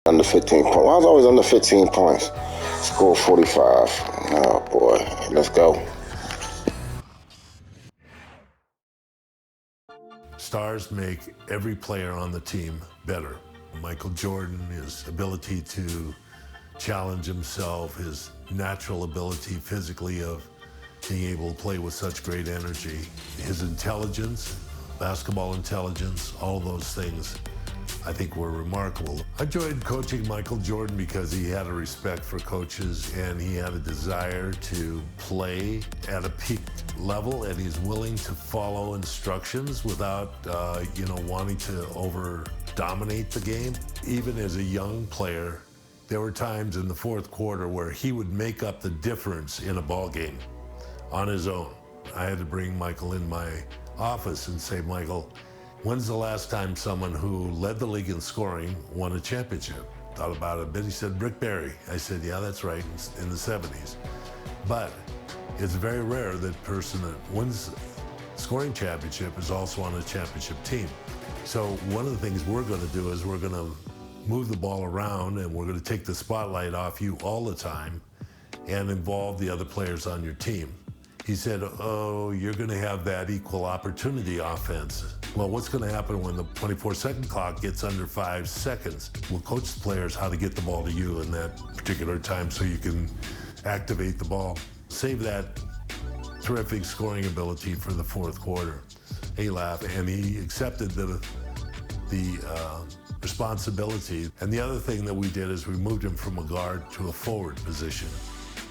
Under 15 points. Why was I always under 15 points? Score 45. Oh boy, let's go. Stars make every player on the team better. Michael Jordan, his ability to challenge himself, his natural ability physically of being able to play with such great energy, his intelligence, basketball intelligence, all those things I think were remarkable. I enjoyed coaching Michael Jordan because he had a respect for coaches and he had a desire to play at a peak level, and he's willing to follow instructions without, wanting to over-dominate the game. Even as a young player, there were times in the fourth quarter where he would make up the difference in a ball game on his own. I had to bring Michael in my office and say, Michael, when's the last time someone who led the league in scoring won a championship? Thought about it a bit. He said, Rick Barry. I said, yeah, that's right, in the 70s. But it's very rare that person that wins scoring championship is also on a championship team. So one of the things we're going to do is we're going to move the ball around, and we're going to take the spotlight off you all the time and involve the other players on your team. He said, oh, you're going to have that equal opportunity offense. Well, what's going to happen when the 24-second clock gets under 5 seconds? We'll coach the players how to get the ball to you in that particular time so you can activate the ball. Save that terrific scoring ability for the fourth quarter. He laughed, and he accepted the responsibility. And the other thing that we did is we moved him from a guard to a forward position.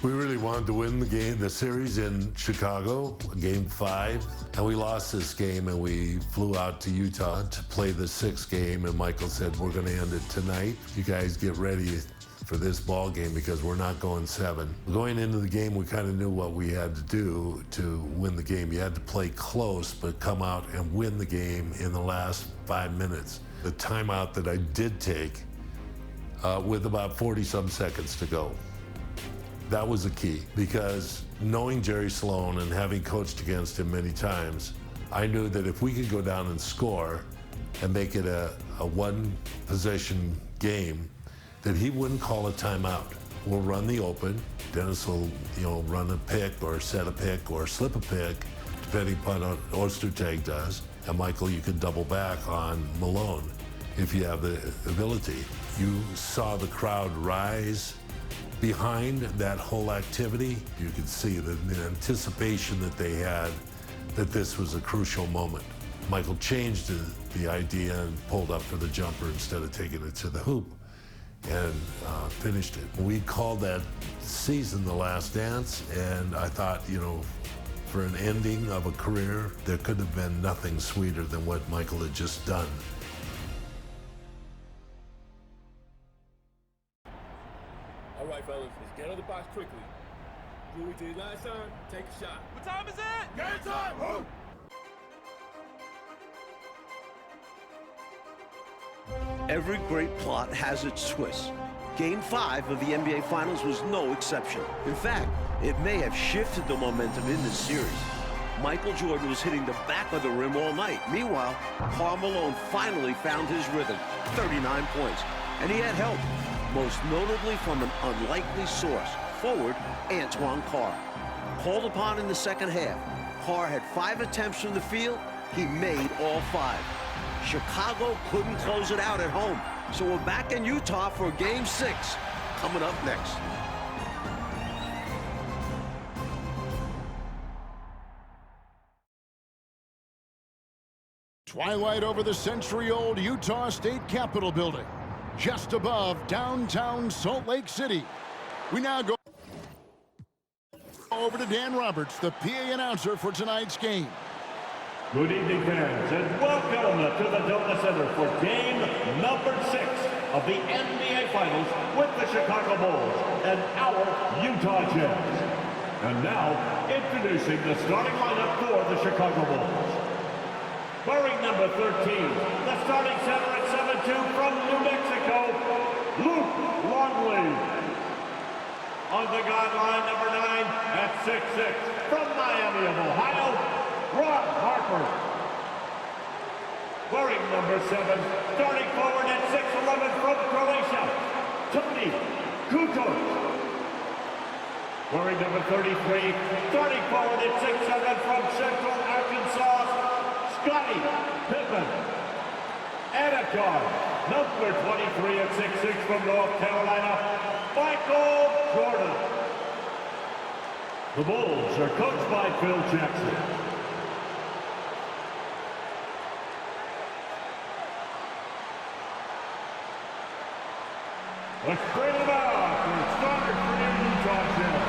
We really wanted to win the series in Chicago, Game 5, and we lost this game, and we flew out to Utah to play the 6th game, and Michael said, we're going to end it tonight. You guys get ready for this ball game because we're not going 7. Going into the game, we kind of knew what we had to do to win the game. You had to play close, but come out and win the game in the last 5 minutes. The timeout that I did take with about 40-some seconds to go. That was the key, because knowing Jerry Sloan and having coached against him many times, I knew that if we could go down and score and make it a one-possession game, that he wouldn't call a timeout. We'll run the open. Dennis will, run a pick or set a pick or slip a pick, depending upon what Ostertag does. And Michael, you can double back on Malone if you have the ability. You saw the crowd rise behind that whole activity. You could see the anticipation that they had that this was a crucial moment. Michael changed the idea and pulled up for the jumper instead of taking it to the hoop and finished it. We called that season The Last Dance, and I thought, for an ending of a career, there could have been nothing sweeter than what Michael had just done. All right, fellas, let's get out of the box quickly. Do what we did last time, take a shot. What time is it? Game time! Move! Every great plot has its twist. Game 5 of the NBA Finals was no exception. In fact, it may have shifted the momentum in this series. Michael Jordan was hitting the back of the rim all night. Meanwhile, Karl Malone finally found his rhythm, 39 points. And he had help, most notably from an unlikely source, forward Antoine Carr. Called upon in the second half, Carr had 5 attempts from the field. He made all 5. Chicago couldn't close it out at home, so we're back in Utah for Game 6, coming up next. Twilight over the century-old Utah State Capitol building, just above downtown Salt Lake City. We now go over to Dan Roberts, the PA announcer for tonight's game. Good evening, fans, and welcome to the Delta Center for game number 6 of the NBA Finals with the Chicago Bulls and our Utah Jazz. And now, introducing the starting lineup for the Chicago Bulls. Wearing number 13, the starting center at 7'2" from New Mexico, Luke Longley. On the guideline, number 9 at 6'6", from Miami of Ohio, Rob Harper. Wearing number 7, starting forward at 6'11" from Croatia, Tony Kukoc. Wearing number 33, starting forward at 6'7" from Central Arkansas, Scottie Pippen. And at guard, number 23 at 6'6" from North Carolina, Michael Jordan. The Bulls are coached by Phil Jackson. Let's bring them out for starter for your Utah Jazz.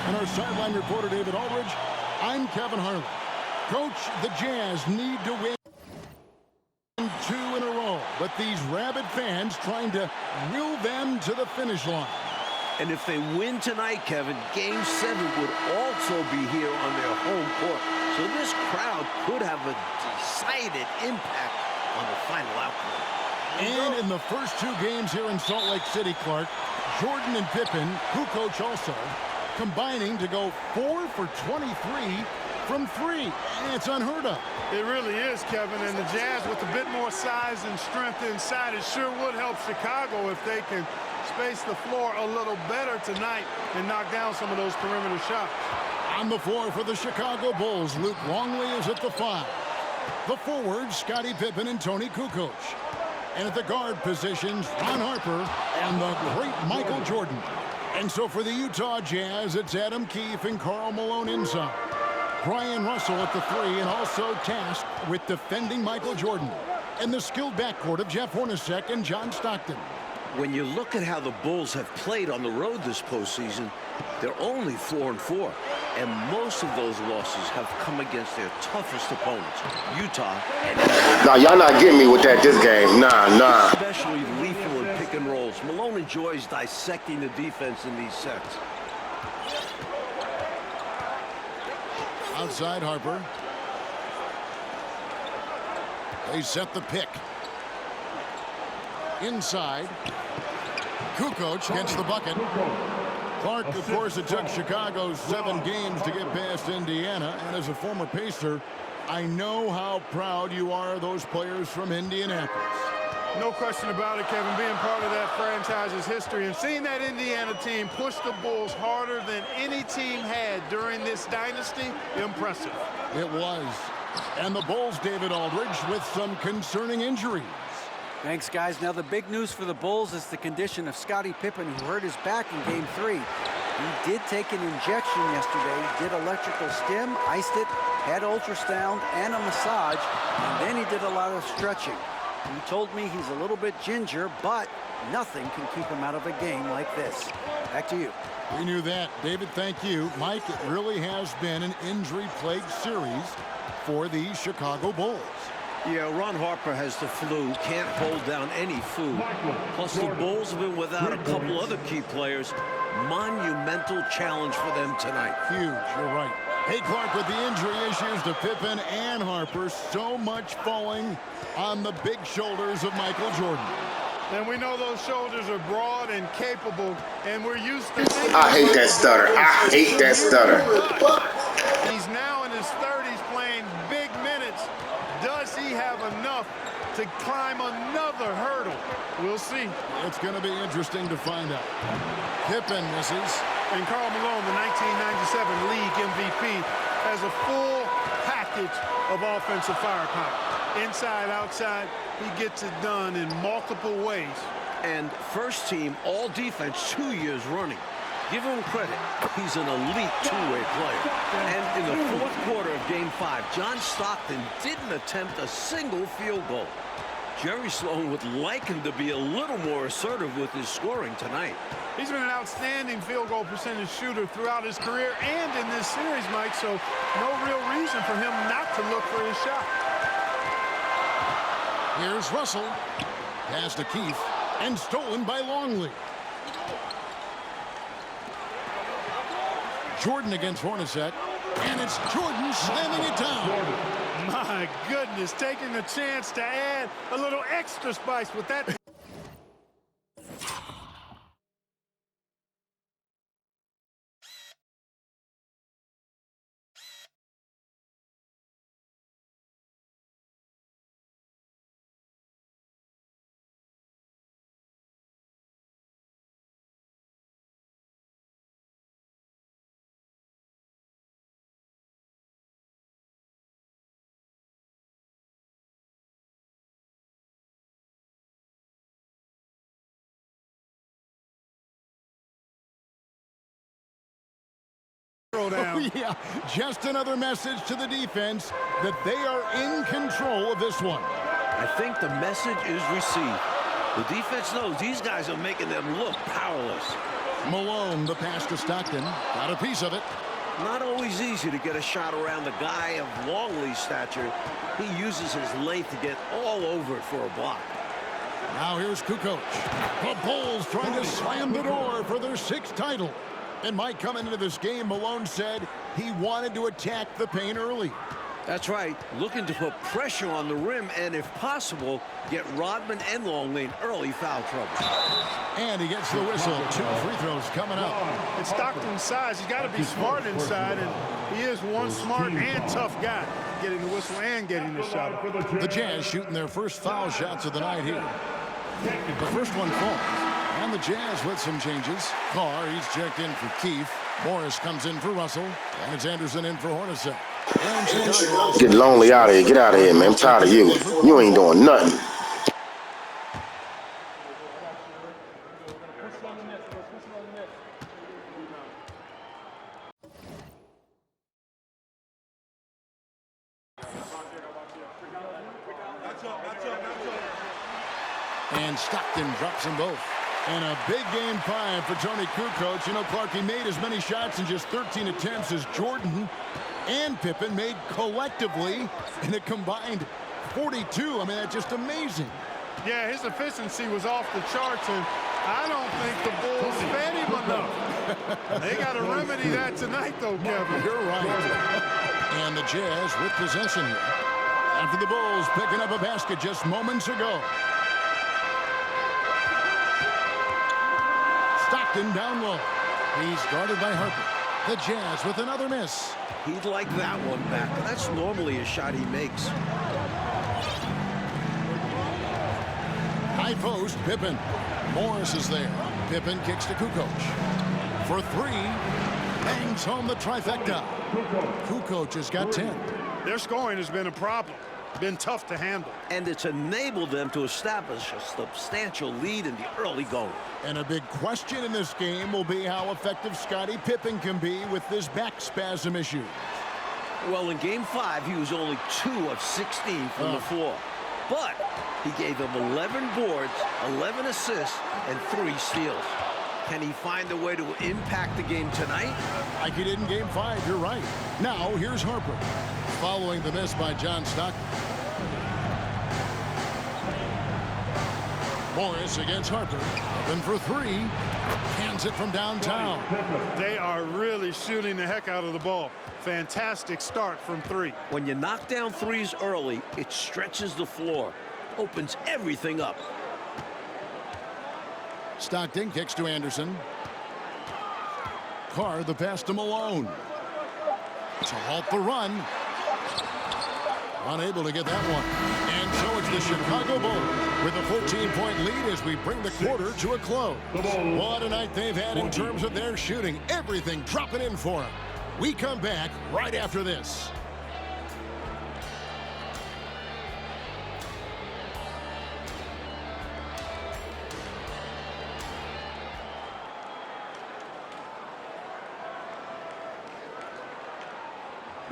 And our sideline reporter, David Aldridge. I'm Kevin Harlan. Coach, the Jazz need to win 2 in a row, but these rabid fans trying to will them to the finish line. And if they win tonight, Kevin, Game 7 would also be here on their home court. So this crowd could have a decided impact on the final outcome. And in the first 2 games here in Salt Lake City, Clark, Jordan and Pippen, Kukoc also, combining to go 4 for 23 from 3. It's unheard of. It really is, Kevin, and the Jazz with a bit more size and strength inside, it sure would help Chicago if they can space the floor a little better tonight and knock down some of those perimeter shots. On the floor for the Chicago Bulls, Luke Longley is at the 5. The forwards, Scottie Pippen and Tony Kukoc. And at the guard positions, Ron Harper and the great Michael Jordan. And so for the Utah Jazz, it's Adam Keefe and Karl Malone inside. Brian Russell at the 3 and also tasked with defending Michael Jordan. And the skilled backcourt of Jeff Hornacek and John Stockton. When you look at how the Bulls have played on the road this postseason, they're only 4-4. And most of those losses have come against their toughest opponents, Utah and Nah, y'all not getting me with that this game. Nah. especially lethal in pick and rolls. Malone enjoys dissecting the defense in these sets. Outside Harper. They set the pick. Inside. Kukoc gets the bucket. Clark, of course, it took Chicago 7 games to get past Indiana. And as a former Pacer, I know how proud you are of those players from Indianapolis. No question about it, Kevin, being part of that franchise's history and seeing that Indiana team push the Bulls harder than any team had during this dynasty, impressive. It was. And the Bulls, David Aldridge, with some concerning injuries. Thanks, guys. Now, the big news for the Bulls is the condition of Scottie Pippen, who hurt his back in Game 3. He did take an injection yesterday, did electrical stim, iced it, had ultrasound and a massage, and then he did a lot of stretching. He told me he's a little bit ginger, but nothing can keep him out of a game like this. Back to you. We knew that. David, thank you. Mike, it really has been an injury-plagued series for the Chicago Bulls. Yeah, Ron Harper has the flu, can't hold down any food. Plus, the Bulls have been without a couple other key players. Monumental challenge for them tonight. Huge, you're right. Hey, Clark, with the injury issues to Pippen and Harper, so much falling on the big shoulders of Michael Jordan. And we know those shoulders are broad and capable, and we're used to I hate that stutter. I hate that stutter. He's now in his 30s playing big minutes. Does he have enough to climb another hurdle? We'll see. It's going to be interesting to find out. Pippen misses. And Karl Malone, the 1997 league MVP, has a full package of offensive firepower. Inside, outside, he gets it done in multiple ways. And first team all defense 2 years running. Give him credit. He's an elite two-way player. And in the fourth quarter of Game 5, John Stockton didn't attempt a single field goal. Jerry Sloan would like him to be a little more assertive with his scoring tonight. He's been an outstanding field goal percentage shooter throughout his career and in this series, Mike, so no real reason for him not to look for his shot. Here's Russell. Pass to Keith and stolen by Longley. Jordan against Hornacek, and it's Jordan slamming it down. My goodness, taking the chance to add a little extra spice with that. Oh, yeah, just another message to the defense that they are in control of this one. I think the message is received. The defense knows these guys are making them look powerless. Malone, the pass to Stockton, got a piece of it. Not always easy to get a shot around the guy of Longley's stature. He uses his length to get all over it for a block. Now here's Kukoc. The Bulls trying to slam the door for their 6th title. And Mike, coming into this game, Malone said he wanted to attack the paint early. That's right. Looking to put pressure on the rim and, if possible, get Rodman and Longley in early foul trouble. And he gets the whistle. 2 free throws coming up. It's Stockton's size. He's got to be smart inside, and he is one smart and tough guy, getting the whistle and getting the shot. The Jazz shooting their first foul shots of the night here. The first one falls. And the Jazz with some changes. Carr, he's checked in for Keith. Morris comes in for Russell. And it's Anderson in for Hornacek. Get Lonely out of here. Get out of here, man. I'm tired of you. You ain't doing nothing. And Stockton drops them both. And a big game 5 for Tony Kukoc. You know, Clark, he made as many shots in just 13 attempts as Jordan and Pippen made collectively in a combined 42. I mean, that's just amazing. Yeah, his efficiency was off the charts, and I don't think the Bulls fed him enough. They got to remedy that tonight, though, Kevin. You're right. And the Jazz with possession here. After the Bulls picking up a basket just moments ago. Stockton down low. He's guarded by Harper. The Jazz with another miss. He'd like that one back. That's normally a shot he makes. High post, Pippen. Morris is there. Pippen kicks to Kukoc. For 3. Bangs home the trifecta. Kukoc has got 10. Their scoring has been a problem. Been tough to handle. And it's enabled them to establish a substantial lead in the early going. And a big question in this game will be how effective Scottie Pippen can be with this back spasm issue. Well, in Game 5, he was only 2 of 16 from the floor. But he gave them 11 boards, 11 assists, and 3 steals. Can he find a way to impact the game tonight? Like he did in Game 5, you're right. Now, here's Harper, following the miss by John Stockton. Morris against Harper. Open for 3. Hands it from downtown. They are really shooting the heck out of the ball. Fantastic start from three. When you knock down threes early, it stretches the floor, opens everything up. Stockton kicks to Anderson. Carr, the pass to Malone. To halt the run. Unable to get that one. And so it's the Chicago Bulls with a 14-point lead as we bring the quarter to a close. What a night they've had in terms of their shooting. Everything dropping in for them. We come back right after this.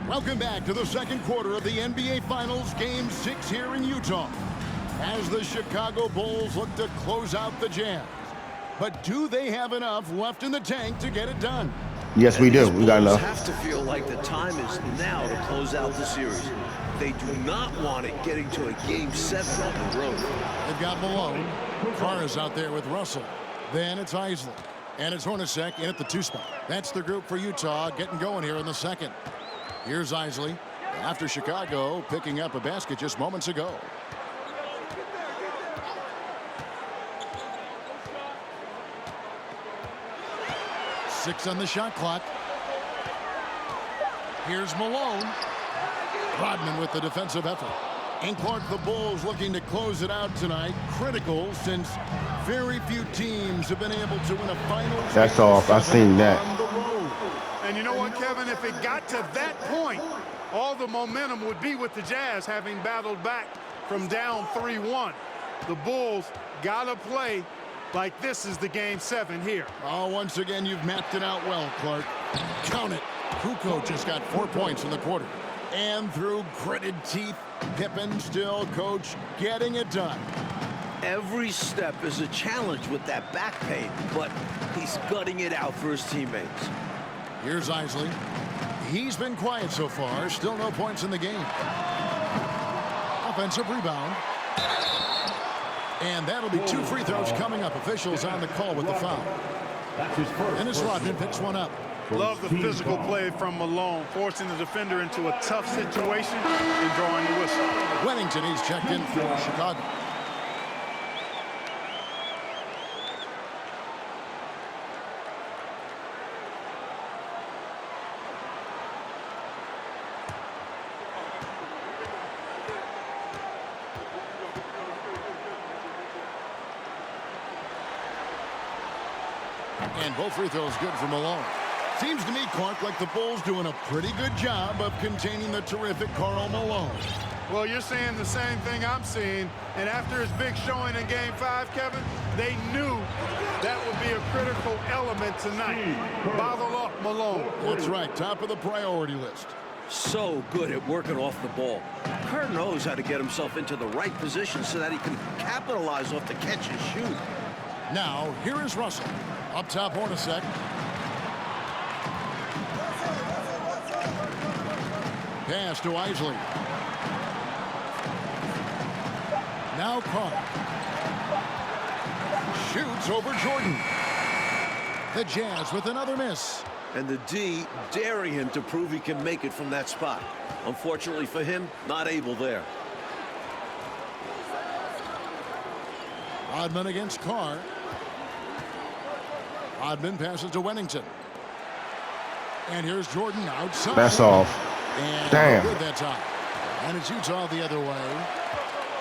Welcome back to the second quarter of the NBA Finals, Game 6 here in Utah, as the Chicago Bulls look to close out the Jazz. But do they have enough left in the tank to get it done? Yes, we do. We got enough. Have to feel like the time is now to close out the series. They do not want it getting to a Game 7 on the road. They've got Malone. Carr is out there with Russell. Then it's Isley. And it's Hornacek in at the 2 spot. That's the group for Utah getting going here in the second. Here's Isley after Chicago picking up a basket just moments ago. Six on the shot clock. Here's Malone. Rodman with the defensive effort. And Clark, the Bulls looking to close it out tonight. Critical since very few teams have been able to win a finals. That's off. I've seen that. And you know what, Kevin? If it got to that point, all the momentum would be with the Jazz having battled back from down 3-1. The Bulls got to play like this is the Game 7 here. Oh, once again, you've mapped it out well, Clark. Count it. Kukoc just got 4 points in the quarter. And through gritted teeth, Pippen still, coach, getting it done. Every step is a challenge with that back pain, but he's gutting it out for his teammates. Here's Isley. He's been quiet so far. Still no points in the game. Offensive rebound. And that'll be 2 free throws coming up. Officials on the call with the foul. Dennis Rodman picks one up. Love the physical play from Malone, forcing the defender into a tough situation and drawing the whistle. Wennington, he's checked in for Chicago. And both free throws good for Malone. Seems to me, Clark, like the Bulls doing a pretty good job of containing the terrific Karl Malone. Well, you're saying the same thing I'm seeing. And after his big showing in Game 5, Kevin, they knew that would be a critical element tonight. Bottle up Malone. That's right, top of the priority list. So good at working off the ball. Kerr knows how to get himself into the right position so that he can capitalize off the catch and shoot. Now, here is Russell. Up top, Hornacek. Pass to Isley. Now Carr. Shoots over Jordan. The Jazz with another miss. And the D daring him to prove he can make it from that spot. Unfortunately for him, not able there. Rodman against Carr. Rodman passes to Wennington. And here's Jordan outside. That's off. And damn. Good that time. And it's Utah the other way.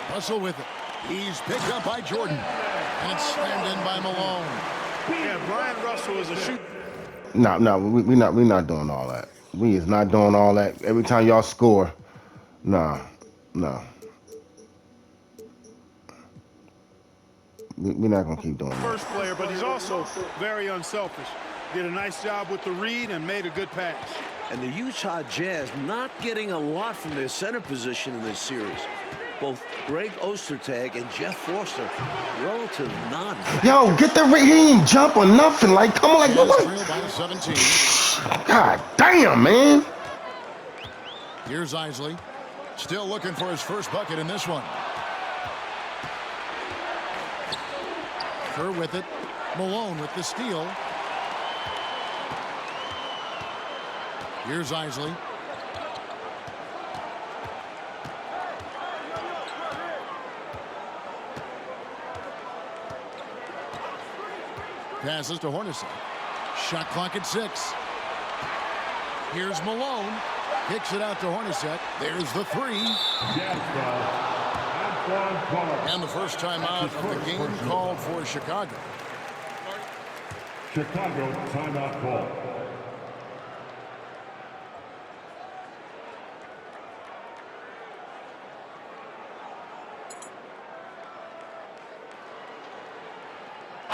Russell with it. He's picked up by Jordan. And it's slammed in by Malone. Yeah, Brian Russell is a shooter. No, we not doing all that. We is not doing all that. Every time y'all score, no. We're not gonna keep doing that. First player, but he's also very unselfish. Did a nice job with the read and made a good pass. And the Utah Jazz not getting a lot from their center position in this series. Both Greg Ostertag and Jeff Forster, relative non-factor. Yo, get the he ain't jump or nothing. Like, come on, like what? By 17. God damn, man. Here's Isley. Still looking for his first bucket in this one. Kerr with it. Malone with the steal. Here's Isley. Passes to Hornacek. Shot clock at 6. Here's Malone. Kicks it out to Hornacek. There's the 3. And the first time out of the game called for Chicago. Chicago timeout call.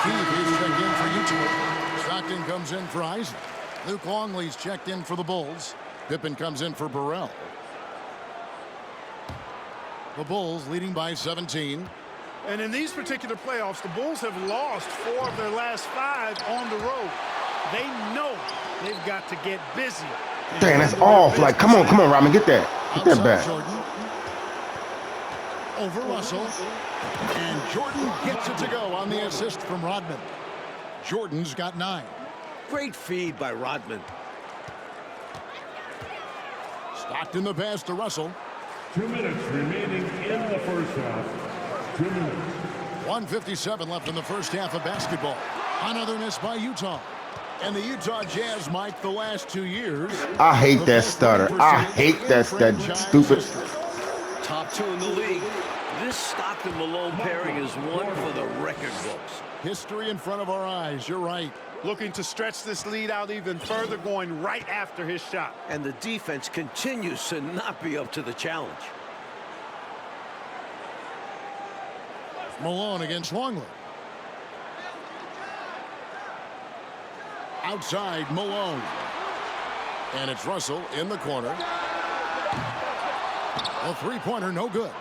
Keith is checked in for Utah. Stockton comes in for Isley. Luke Longley's checked in for the Bulls. Pippen comes in for Burrell. The Bulls leading by 17. And in these particular playoffs, the Bulls have lost 4 of their last 5 on the road. They know they've got to get busy. Dang, that's off. Like, come on, Rodman, get that. Get that back. Jordan. Over Russell. And Jordan gets it to go on the assist from Rodman. Jordan's got 9. Great feed by Rodman. Stockton the pass to Russell. 2 minutes remaining in the first half. 2 minutes. 1:57 left in the first half of basketball. Another miss by Utah. And the Utah Jazz, Mike, the last 2 years. I hate that stutter. I hate that stupid. Top 2 in the league. This Stockton-Malone pairing is one for the record books. History in front of our eyes. You're right. Looking to stretch this lead out even further, going right after his shot. And the defense continues to not be up to the challenge. Malone against Longley. Outside, Malone. And it's Russell in the corner. A three-pointer, no good.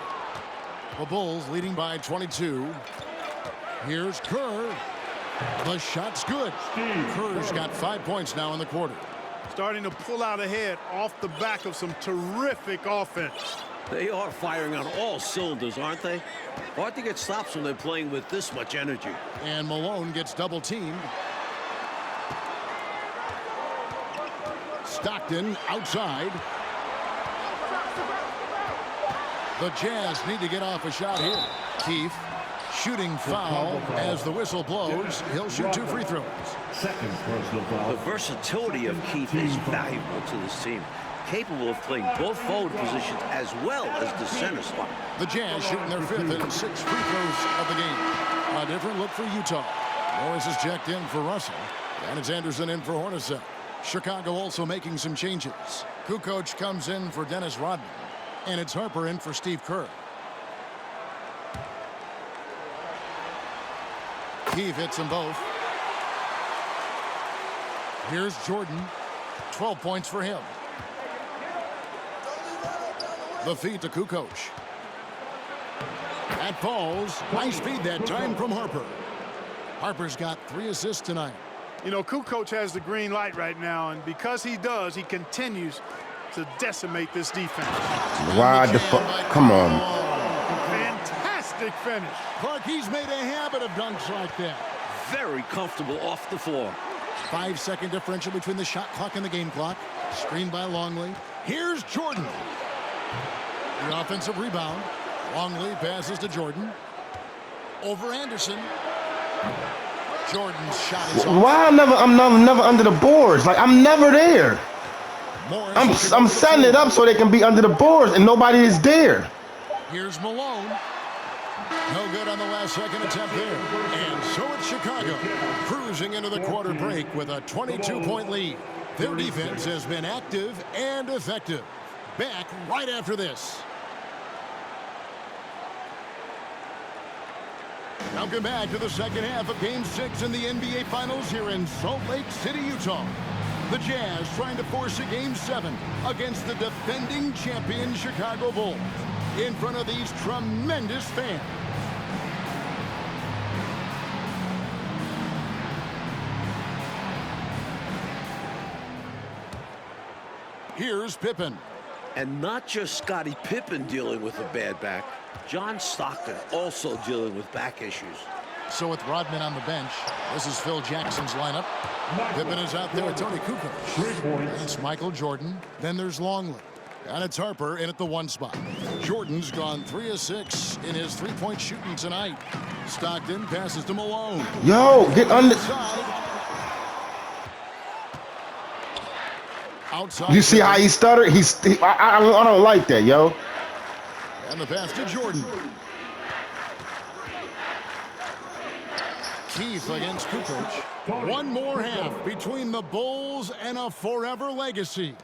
The Bulls leading by 22. Here's Kerr. The shot's good. Kerr's got 5 points now in the quarter. Starting to pull out ahead off the back of some terrific offense. They are firing on all cylinders, aren't they? Hard to get stops when they're playing with this much energy. And Malone gets double-teamed. Stockton outside. The Jazz need to get off a shot here. Keith, shooting foul as the whistle blows. He'll shoot 2 free throws. Second personal foul. The versatility of Keith is valuable to this team. Capable of playing both forward positions as well as the center spot. The Jazz shooting their 5th and 6th free throws of the game. A different look for Utah. Morris is checked in for Russell. And it's Anderson in for Hornacek. Chicago also making some changes. Kukoc comes in for Dennis Rodman. And it's Harper in for Steve Kerr. Keith hits them both. Here's Jordan. 12 points for him. The feed to Kukoc. That falls. Nice feed that time from Harper. Harper's got 3 assists tonight. You know, Kukoc has the green light right now, and because he does, he continues to decimate this defense. Why the fuck? Come on. Fantastic finish. Clark, he's made a habit of dunks like that. Very comfortable off the floor. 5-second differential between the shot clock and the game clock. Screened by Longley. Here's Jordan. The offensive rebound. Longley passes to Jordan. Over Anderson. Jordan's shot is off. Why I'm never under the boards? Like, I'm never there. I'm setting it up so they can be under the boards and nobody is there. Here's Malone. No good on the last second attempt there. And so it's Chicago cruising into the quarter break with a 22-point lead. Their defense has been active and effective. Back right after this. Welcome back to the second half of Game 6 in the NBA Finals here in Salt Lake City, Utah. The Jazz trying to force a Game 7 against the defending champion Chicago Bulls in front of these tremendous fans. Here's Pippen. And not just Scottie Pippen dealing with a bad back. John Stockton also dealing with back issues. So with Rodman on the bench, this is Phil Jackson's lineup. Pippen is out there with Tony Kukoc. 3 points. It's Michael Jordan. Then there's Longley. And it's Harper in at the 1 spot. Jordan's gone 3 of 6 in his 3-point shooting tonight. Stockton passes to Malone. Yo, get under. Outside. You see how he stuttered? I don't like that, yo. And the pass to Jordan. Keith against Kukoc. One more half between the Bulls and a forever legacy.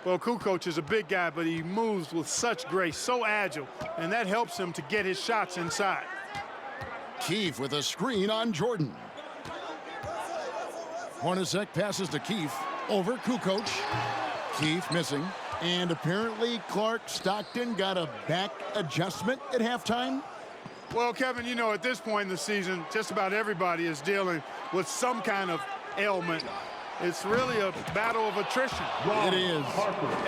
Well, Kukoc is a big guy, but he moves with such grace, so agile, and that helps him to get his shots inside. Keith with a screen on Jordan. Hornacek passes to Keith over Kukoc. Keith missing. And apparently Clark Stockton got a back adjustment at halftime. Well, Kevin, you know, at this point in the season, just about everybody is dealing with some kind of ailment. It's really a battle of attrition. It is.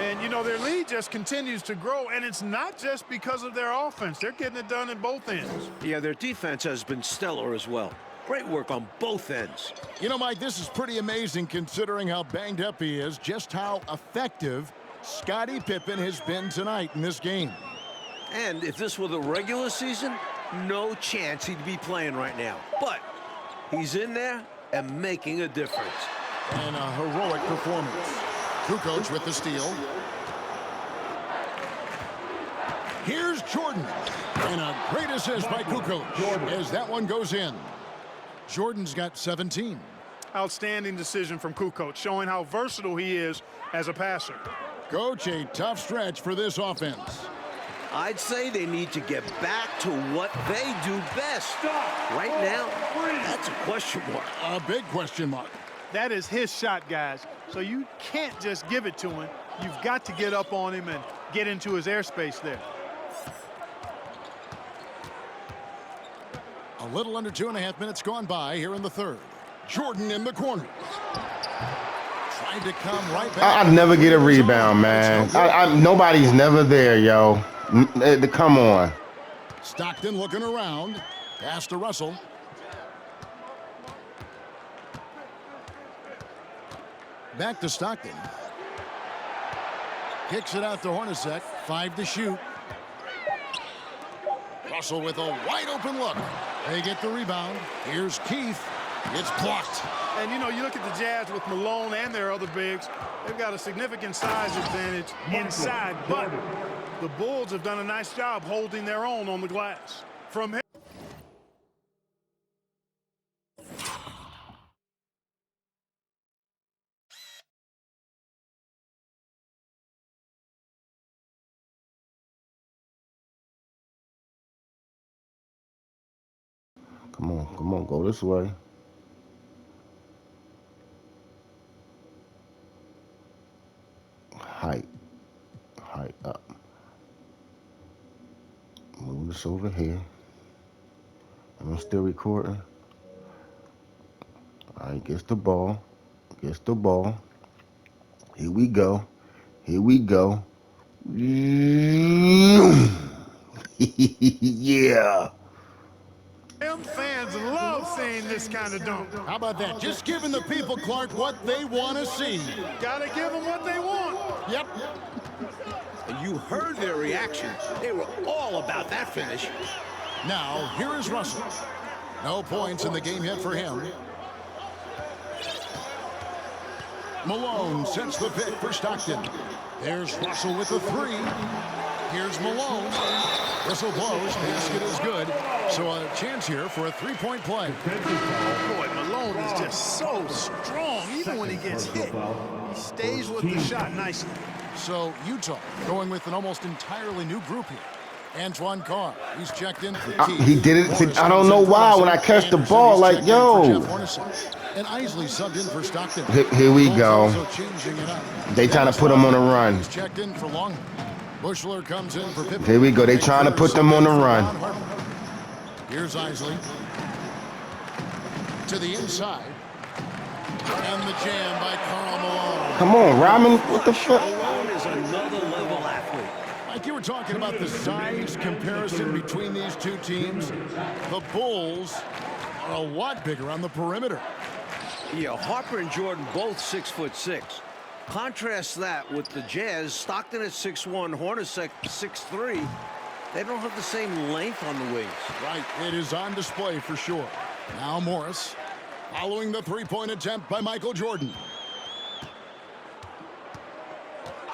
And, you know, their lead just continues to grow, and it's not just because of their offense. They're getting it done at both ends. Yeah, their defense has been stellar as well. Great work on both ends. You know, Mike, this is pretty amazing considering how banged up he is, just how effective Scottie Pippen has been tonight in this game. And if this were the regular season, no chance he'd be playing right now. But he's in there and making a difference. And a heroic performance. Kukoc with the steal. Here's Jordan. And a great assist by Kukoc as that one goes in. Jordan's got 17. Outstanding decision from Kukoc, showing how versatile he is as a passer. Coach, a tough stretch for this offense. I'd say they need to get back to what they do best. Right now, that's a question mark. A big question mark. That is his shot, guys. So you can't just give it to him. You've got to get up on him and get into his airspace there. A little under 2.5 minutes gone by here in the third. Jordan in the corner. Tried to come right back. I never get a rebound, man. Nobody's never there, yo. Come on. Stockton looking around. Pass to Russell. Back to Stockton. Kicks it out to Hornacek. 5 to shoot. Russell with a wide open look. They get the rebound. Here's Keith. It's blocked. And, you know, you look at the Jazz with Malone and their other bigs. They've got a significant size advantage inside. But the Bulls have done a nice job holding their own on the glass. From here. Come on, go this way. Height up. Move this over here. I'm still recording. All right, gets the ball. Here we go. Yeah. Them fans love seeing this kind of dunk. How about that? Just giving the people, Clark, what they want to see. Gotta give them what they want. Yep. And you heard their reaction. They were all about that finish. Now, here is Russell. No points in the game yet for him. Malone sets the pick for Stockton. There's Russell with the 3. Here's Malone. Whistle blows. Basket is good. So a chance here for a 3-point play. Boy, Malone is just so strong. Even when he gets hit, he stays with the shot nicely. So Utah going with an almost entirely new group here. Antoine Carr, he's checked in for T. He did it. I don't know why. When I catch the ball, like, yo. And Isley subbed in for Stockton. Here we go. They trying to put him on a run. He's checked in for Long. Bushler comes in for Pippen. Here we go. They trying to put them on the run. Here's Isley. To the inside. And the jam by Karl Malone. Come on, Rodman. What the fuck? Malone is another level athlete. Like you were talking about the size comparison between these two teams. The Bulls are a lot bigger on the perimeter. Yeah, Harper and Jordan both 6'6". Contrast that with the Jazz. Stockton at 6'1", Hornacek 6'3". They don't have the same length on the wings. Right, it is on display for sure. Now Morris, following the three-point attempt by Michael Jordan.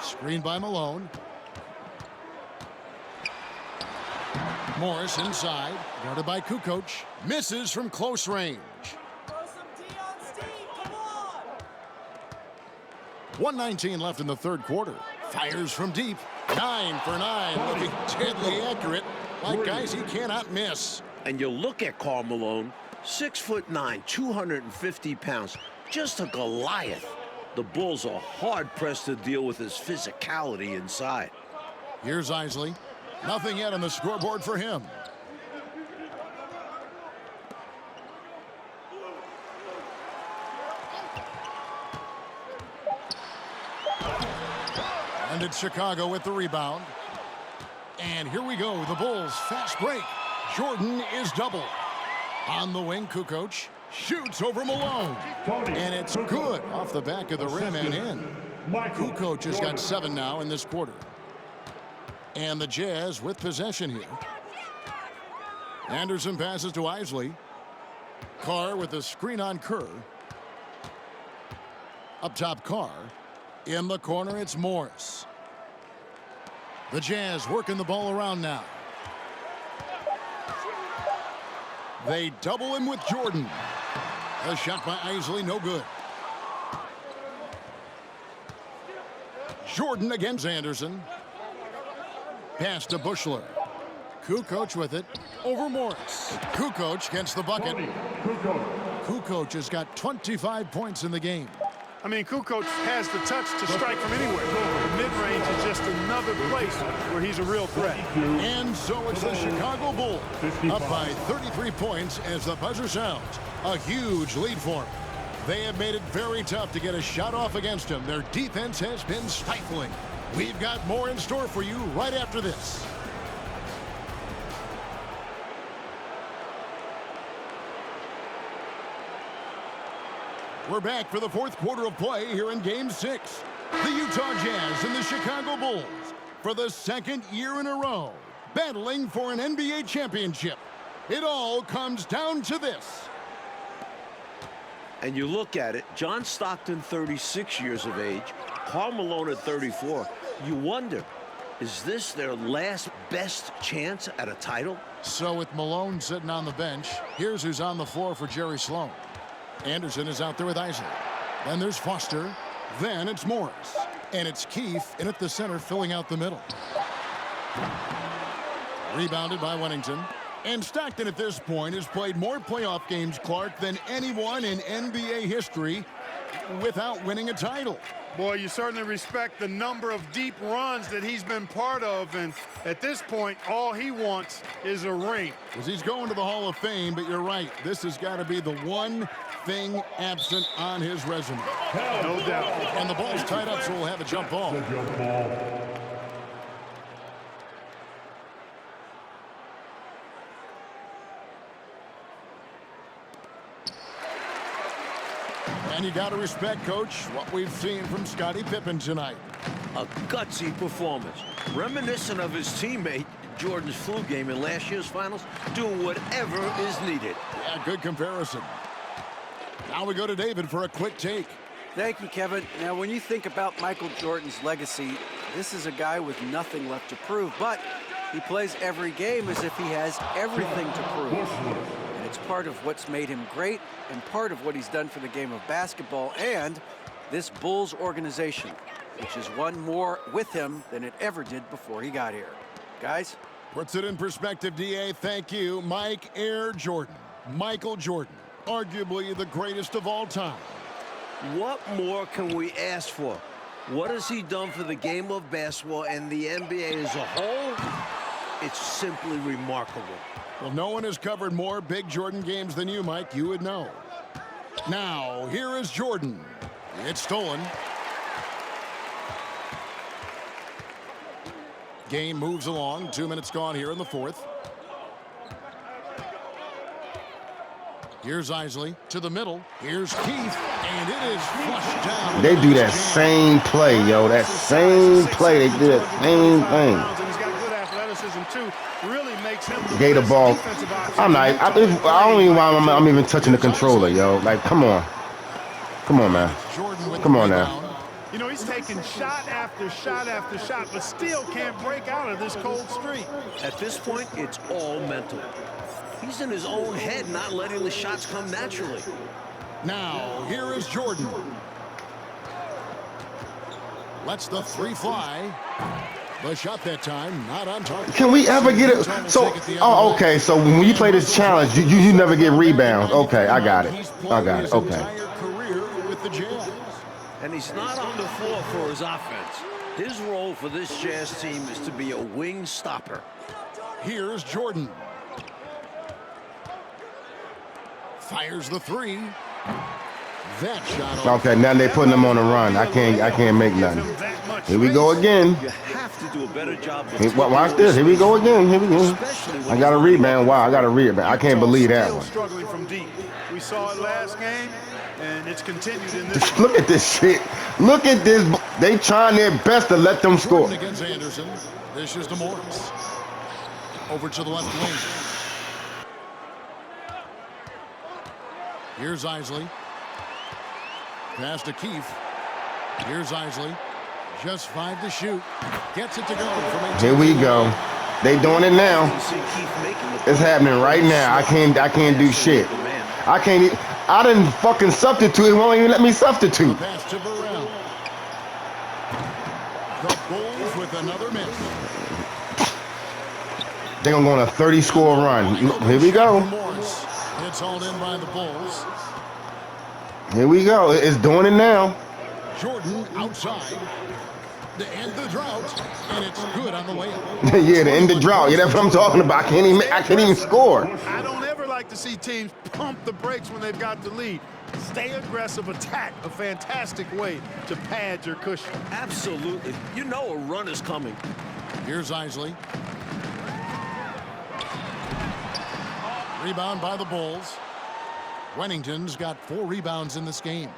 Screen by Malone. Morris inside, guarded by Kukoc. Misses from close range. 1:19 left in the third quarter. Fires from deep. 9 for 9, looking deadly accurate. Like guys he cannot miss. And you look at Karl Malone, 6'9", 250 pounds, just a Goliath. The Bulls are hard-pressed to deal with his physicality inside. Here's Isley. Nothing yet on the scoreboard for him. And it's Chicago with the rebound. And here we go, the Bulls fast break. Jordan is double. On the wing, Kukoc shoots over Malone. And it's good off the back of the rim and in. Kukoc has got 7 now in this quarter. And the Jazz with possession here. Anderson passes to Isley. Carr with a screen on Kerr. Up top, Carr. In the corner, it's Morris. The Jazz working the ball around now. They double him with Jordan. A shot by Isley, no good. Jordan against Anderson. Pass to Bushler. Kukoc with it. Over Morris. Kukoc gets the bucket. Kukoc has got 25 points in the game. I mean, Kukoc has the touch to strike from anywhere. The mid-range is just another place where he's a real threat. And so it's the Chicago Bulls up by 33 points as the buzzer sounds. A huge lead for them. They have made it very tough to get a shot off against them. Their defense has been stifling. We've got more in store for you right after this. We're back for the fourth quarter of play here in Game 6. The Utah Jazz and the Chicago Bulls, for the second year in a row, battling for an NBA championship. It all comes down to this. And you look at it, John Stockton, 36 years of age, Karl Malone at 34. You wonder, is this their last best chance at a title? So with Malone sitting on the bench, here's who's on the floor for Jerry Sloan. Anderson is out there with Isley. Then there's Foster. Then it's Morris. And it's Keefe in at the center, filling out the middle. Rebounded by Wennington. And Stockton at this point has played more playoff games, Clark, than anyone in NBA history without winning a title. Boy, you certainly respect the number of deep runs that he's been part of. And at this point, all he wants is a ring. Because he's going to the Hall of Fame, but you're right. This has got to be the one thing absent on his resume. No doubt. And the ball's tied up, so we'll have a jump ball. And you got to respect, Coach, what we've seen from Scottie Pippen tonight. A gutsy performance, reminiscent of his teammate Jordan's flu game in last year's finals, doing whatever is needed. Yeah, good comparison. Now we go to David for a quick take. Thank you, Kevin. Now, when you think about Michael Jordan's legacy, this is a guy with nothing left to prove, but he plays every game as if he has everything to prove. And it's part of what's made him great and part of what he's done for the game of basketball and this Bulls organization, which has won more with him than it ever did before he got here. Guys? Puts it in perspective, D.A. Thank you. Mike Air Jordan. Michael Jordan. Arguably the greatest of all time. What more can we ask for? What has he done for the game of basketball and the NBA as a whole? It's simply remarkable. Well, no one has covered more big Jordan games than you, Mike. You would know. Now, here is Jordan. It's stolen. Game moves along. 2 minutes gone here in the fourth. Here's Isley to the middle. Here's Keith, and it is flushed down. They do that same play, yo. That same play. They do that same thing. And he's got good athleticism too. Really makes him the Gator best ball. defensive option. I'm not. I don't even why I'm even touching the controller, yo. Like, come on. Come on, man. Come on now. You know, he's taking shot after shot after shot, but still can't break out of this cold streak. At this point, it's all mental. He's in his own head, not letting the shots come naturally. Now, here is Jordan. Lets the three fly. The shot that time, not on target. Can we ever get it? So, oh, okay. So when you play this challenge, you never get rebounds. Okay, I got it. I got it. Okay. And he's not on the floor for his offense. His role for this Jazz team is to be a wing stopper. Here's Jordan. Fires the three. That shot. Okay, now they're putting them on a run. I can't make nothing. Here we go again. You have to do a better job. Watch this. Here we go again. Here we go. I got a rebound. Wow, I got a rebound. I can't believe that one. Struggling from deep. We saw it last game, and it's continued in this. Look at this shit. Look at this. They trying their best to let them score. Against Anderson. This is Morris. Over to the left wing. Here's Isley. Pass to Keith. Here's Isley. Just 5 to shoot. Gets it to go. Here we go. They doing it now. It's happening right now. I can't do shit. I didn't fucking substitute. It won't even let me substitute. Pass to Burrell. The Bulls with another miss. They're gonna go on a 30-score run. Here we go. It's hauled in by the Bulls. Here we go. It's doing it now. Jordan outside. To end the drought, and it's good on the way. Yeah, to end the drought. Yeah, that's what I'm talking about. I can't even score. I don't ever like to see teams pump the brakes when they've got the lead. Stay aggressive, attack. A fantastic way to pad your cushion. Absolutely. You know a run is coming. Here's Isley. Rebound by the Bulls. Wennington's got 4 rebounds in this game.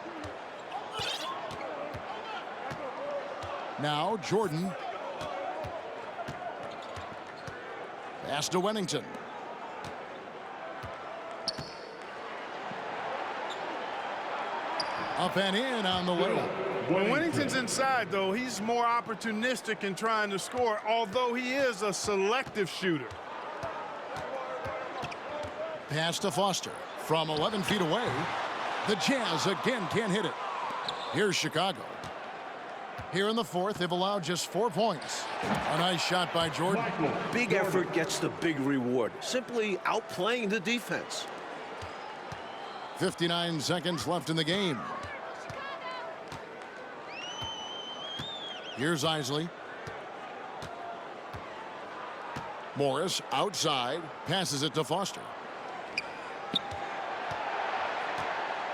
Now Jordan. Pass to Wennington. Up and in on the way. When Wennington's inside, though, he's more opportunistic in trying to score, although he is a selective shooter. Pass to Foster. From 11 feet away, the Jazz again can't hit it. Here's Chicago. Here in the fourth, they've allowed just 4 points. A nice shot by Jordan. Big effort gets the big reward. Simply outplaying the defense. 59 seconds left in the game. Here's Isley. Morris outside. Passes it to Foster.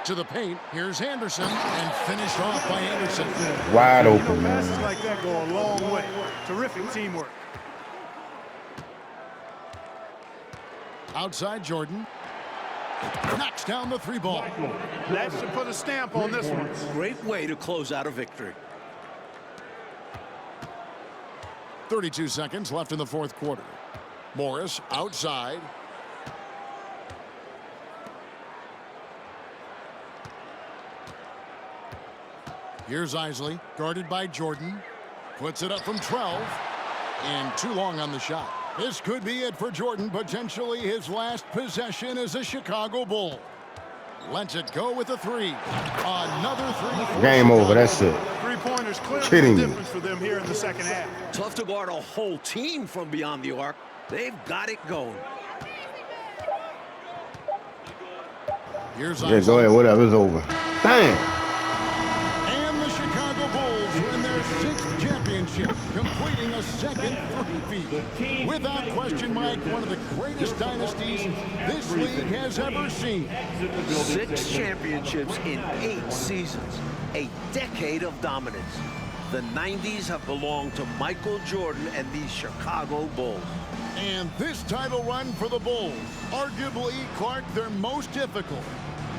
To the paint. Here's Anderson, and finished off by Anderson. Wide open, man. Passes like that go a long way. Terrific teamwork. Outside Jordan. Knocks down the 3-ball. That should put a stamp on this one. Great way to close out a victory. 32 seconds left in the fourth quarter. Morris outside. Here's Isley, guarded by Jordan. Puts it up from 12. And too long on the shot. This could be it for Jordan. Potentially his last possession as a Chicago Bull. Lets it go with a 3. Another 3. Game over. That's it. 3-pointers clearly Kidding the me. difference for them here in the second half. Tough to guard a whole team from beyond the arc. They've got it going. Here's Yeah, go ahead. Whatever. It's over. Damn. And the Chicago Bulls win their 6th championship, completing a second three-peat. Without question, Mike, one of the greatest dynasties this league has ever seen. 6 championships in 8 seasons. A decade of dominance. The 90s have belonged to Michael Jordan and the Chicago Bulls. And this title run for the Bulls, arguably, Clark, their most difficult,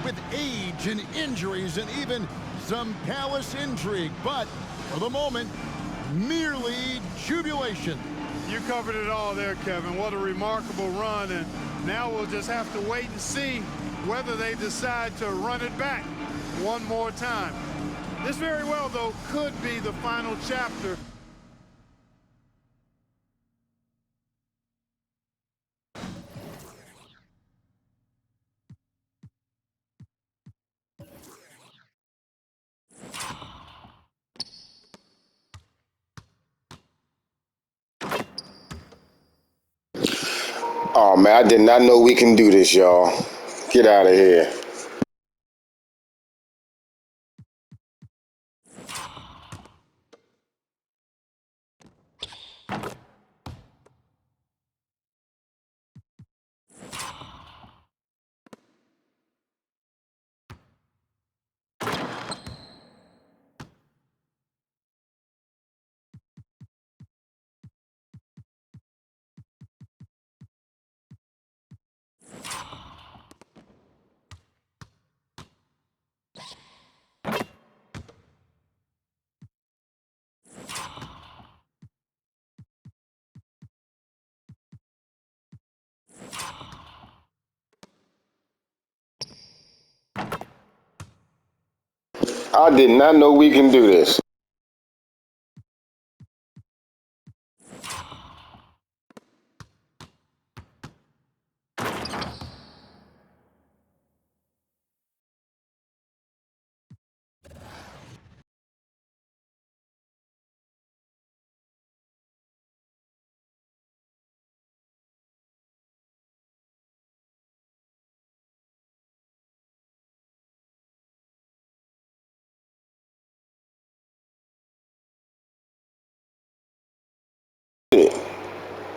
with age and injuries and even some palace intrigue. But for the moment, merely jubilation. You covered it all there, Kevin. What a remarkable run. And now we'll just have to wait and see whether they decide to run it back one more time. This very well, though, could be the final chapter. Oh man, I did not know we can do this, y'all. Get out of here. I did not know we can do this.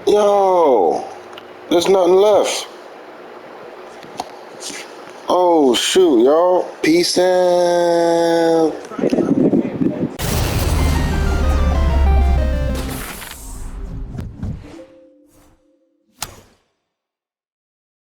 Yo, there's nothing left. Oh shoot, y'all. Peace out.